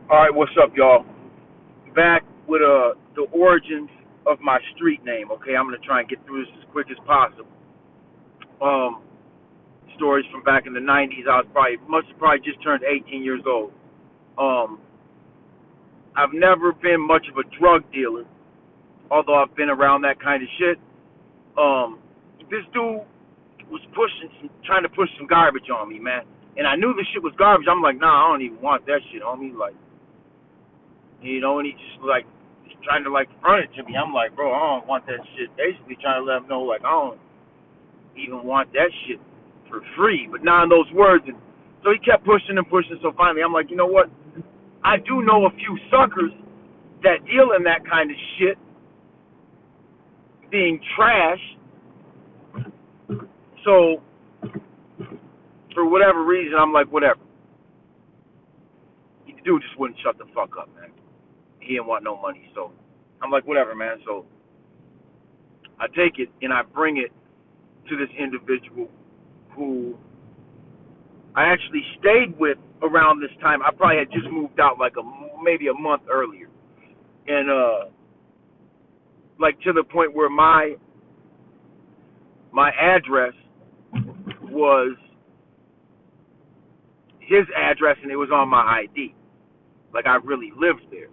All right, what's up, y'all? Back with the origins of my street name. Okay, I'm gonna try and get through this as quick as possible. Um, Stories from back in the '90s. I was must have probably just turned 18 years old. Um, I've never been much of a drug dealer, although I've been around that kind of shit. This dude was trying to push some garbage on me, man. And I knew this shit was garbage. I'm like, nah, I don't even want that shit on me. Like, and he just like trying to like front it to me. I'm like, bro, I don't want that shit. Basically trying to let him know like I don't even want that shit for free. But now in those words, and so he kept pushing and pushing. So finally, I'm like, you know what? I do know a few suckers that deal in that kind of shit, being trash. So for whatever reason, I'm like, whatever. The dude just wouldn't shut the fuck up, man. He didn't want no money, so I'm like, whatever, man. So I take it and I bring it to this individual who I actually stayed with around this time. I probably had just moved out like maybe a month earlier, and like to the point where my address was his address and it was on my ID. Like I really lived there.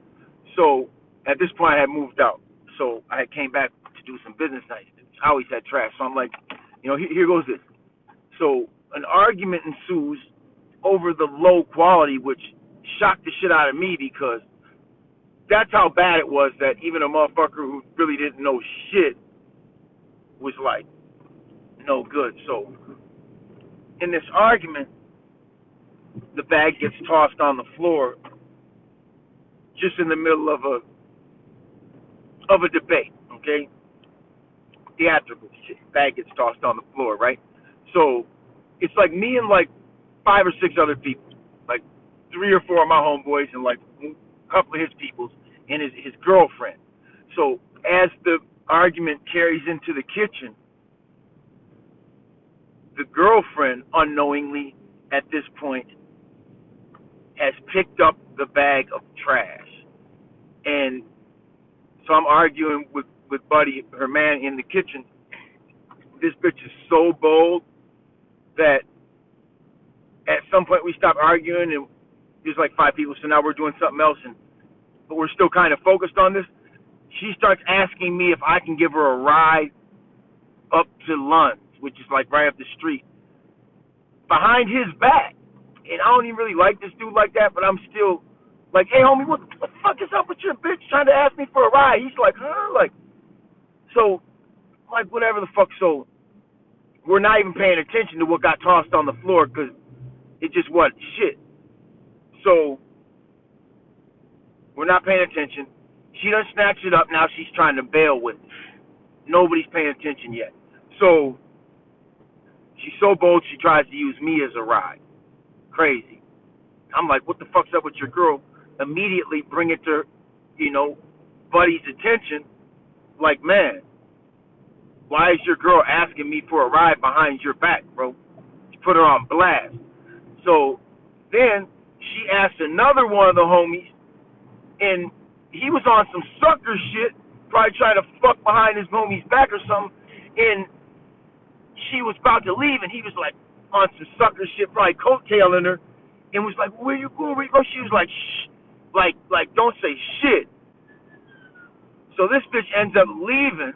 So at this point I had moved out. So I came back to do some business nights. I always had trash. So I'm like, here goes this. So an argument ensues over the low quality, which shocked the shit out of me because that's how bad it was that even a motherfucker who really didn't know shit was like, no good. So in this argument, the bag gets tossed on the floor just in the middle of a debate, okay? Theatrical shit. Bag gets tossed on the floor, right? So it's like me and like 5 or 6 other people, like 3 or 4 of my homeboys and like a couple of his peoples and his girlfriend. So as the argument carries into the kitchen, the girlfriend unknowingly at this point has picked up the bag of trash. And so I'm arguing with Buddy, her man, in the kitchen. This bitch is so bold that at some point we stopped arguing and there's like 5 people, so now we're doing something else, but we're still kind of focused on this. She starts asking me if I can give her a ride up to Lund's, which is like right up the street, behind his back. And I don't even really like this dude like that, but I'm still like, hey, homie, what the fuck is up with your bitch trying to ask me for a ride? He's like, huh? Like, so, like, whatever the fuck. So we're not even paying attention to what got tossed on the floor because it just wasn't shit. So we're not paying attention. She done snatched it up. Now she's trying to bail with it. Nobody's paying attention yet. So she's so bold she tries to use me as a ride. Crazy. I'm like, what the fuck's up with your girl? Immediately bring it to, Buddy's attention. Like, man, why is your girl asking me for a ride behind your back, bro? You put her on blast. So then she asked another one of the homies, and he was on some sucker shit, probably trying to fuck behind his homie's back or something, and she was about to leave, and he was like on some sucker shit, probably coattailing her, and was like, where you going, where you going? She was like, shh, like don't say shit. So this bitch ends up leaving.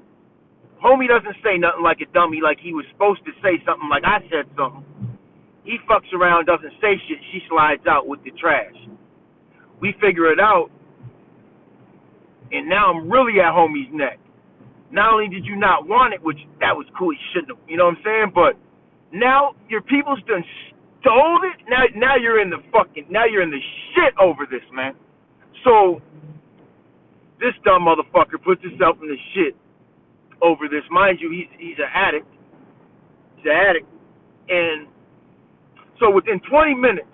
Homie doesn't say nothing like a dummy, like he was supposed to say something, like I said something. He fucks around, doesn't say shit. She slides out with the trash. We figure it out, and now I'm really at homie's neck. Not only did you not want it, which that was cool, he shouldn't have, you know what I'm saying? But now your people's done stole it. Now you're in the shit over this, man. So this dumb motherfucker puts himself in the shit over this. Mind you, he's an addict. He's an addict. And so within 20 minutes,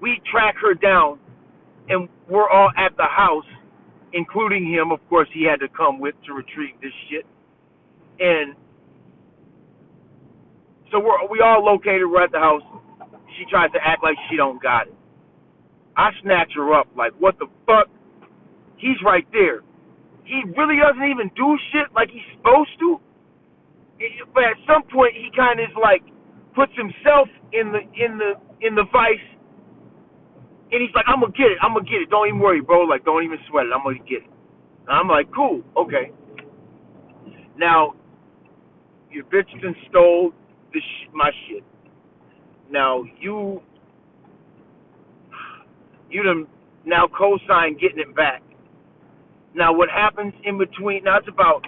we track her down, and we're all at the house, including him. Of course, he had to come with to retrieve this shit. And so we all located. We're at the house. She tries to act like she don't got it. I snatch her up like, what the fuck? He's right there. He really doesn't even do shit like he's supposed to. But at some point, he kind of is like puts himself in the vice, and he's like, I'm gonna get it. Don't even worry, bro. Like, don't even sweat it. I'm gonna get it. And I'm like, cool, okay. Now, your bitch done stole my shit. Now you done now co-sign getting it back. Now what happens in between? Now it's about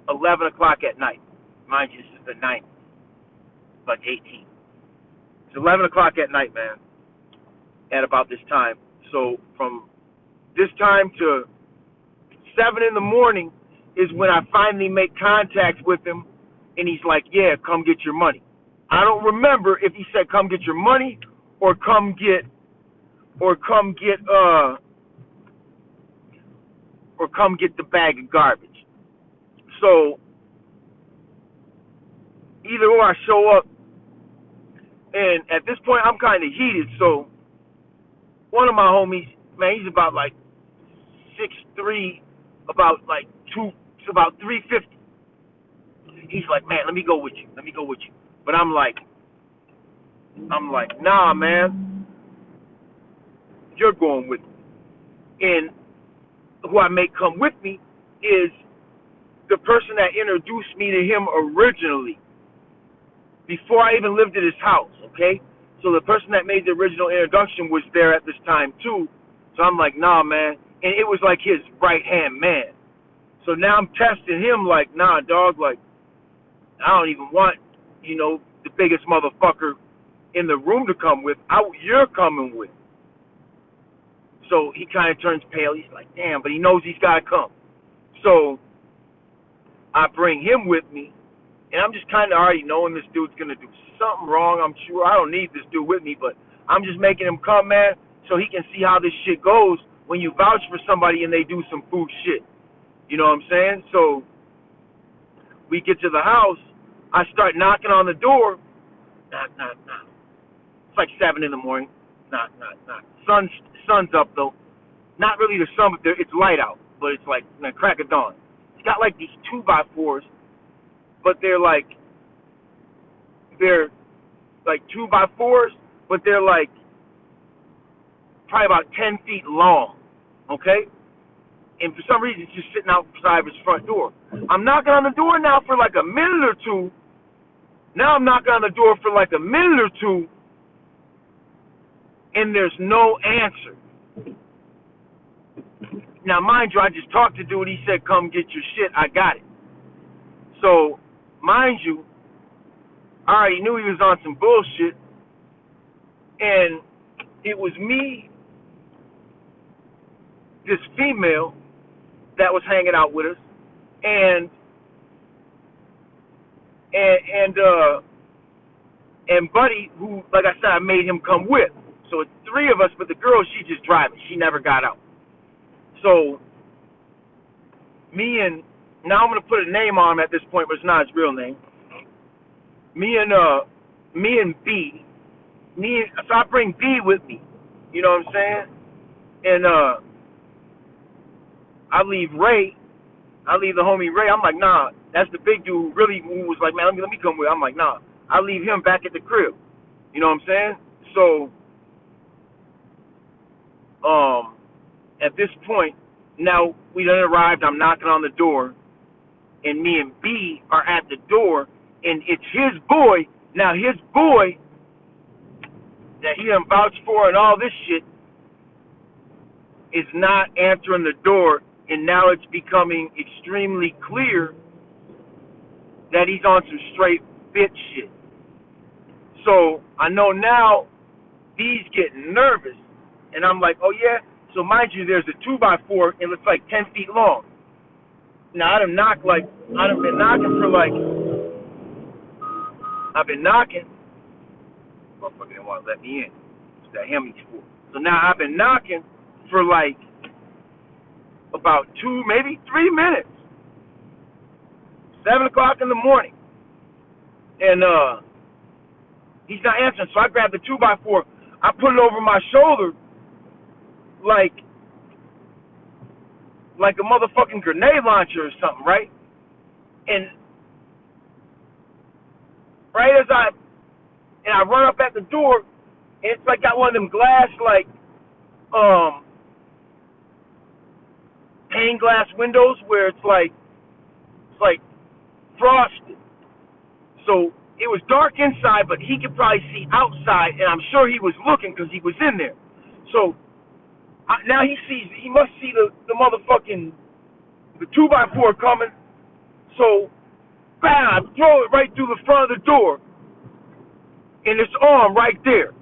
11 o'clock at night. Mind you, this is the 9th, like 18. It's 11 o'clock at night, man. At about this time. So from this time to 7 in the morning is when I finally make contact with him, and he's like, "Yeah, come get your money." I don't remember if he said come get your money or come get the bag of garbage. So either or, I show up, and at this point I'm kind of heated. So one of my homies, man, he's about like 6'3", about like about 350. He's like, "Man, let me go with you. But I'm like, nah, man, you're going with me. And who I make come with me is the person that introduced me to him originally, before I even lived at his house, okay? So the person that made the original introduction was there at this time too. So I'm like, nah, man. And it was like his right-hand man. So now I'm testing him like, nah, dog, like, I don't even want, the biggest motherfucker in the room to come with. You're coming with. So he kind of turns pale. He's like, damn, but he knows he's got to come. So I bring him with me, and I'm just kind of already knowing this dude's going to do something wrong, I'm sure. I don't need this dude with me, but I'm just making him come, man, so he can see how this shit goes when you vouch for somebody and they do some fool shit. You know what I'm saying? So we get to the house. I start knocking on the door. Knock, knock, knock. It's like 7 in the morning. Knock, knock, knock. Sun's up, though. Not really the sun, but it's light out. But it's like the crack of dawn. It's got like these 2x4s, but they're like 2x4s, but they're like probably about 10 feet long, okay? And for some reason, it's just sitting outside of his front door. I'm knocking on the door now for like a minute or two. Now I'm knocking on the door for like a minute or two, and there's no answer. Now, mind you, I just talked to dude. He said, come get your shit. I got it. So, mind you, I already knew he was on some bullshit, and it was me, this female that was hanging out with us, and Buddy, who, like I said, I made him come with. So it's 3 of us, but the girl, she just driving. She never got out. So now I'm gonna put a name on him at this point, but it's not his real name. Me and B. So I bring B with me. You know what I'm saying? And I leave the homie Ray. I'm like, nah, that's the big dude who was like, man, let me come with. I'm like, nah. I leave him back at the crib. You know what I'm saying? So at this point, now we done arrived. I'm knocking on the door, and me and B are at the door, and it's his boy. Now his boy that he done vouched for and all this shit is not answering the door, and now it's becoming extremely clear that he's on some straight bitch shit. So I know now B's getting nervous, and I'm like, oh yeah? So mind you, there's a 2x4, and it's like 10 feet long. Now I've been knocking motherfucker didn't want to let me in. It's that Hemi's for. So now I've been knocking for like about 2, maybe 3 minutes. 7 o'clock in the morning. And he's not answering, so I grab the 2x4, I put it over my shoulder, like a motherfucking grenade launcher or something, right? And right as I run up at the door, and it's like got one of them glass pane glass windows where it's like frosted. So it was dark inside, but he could probably see outside, and I'm sure he was looking because he was in there. So now he must see the motherfucking the 2x4 coming. So bam, I throw it right through the front of the door, and it's arm right there.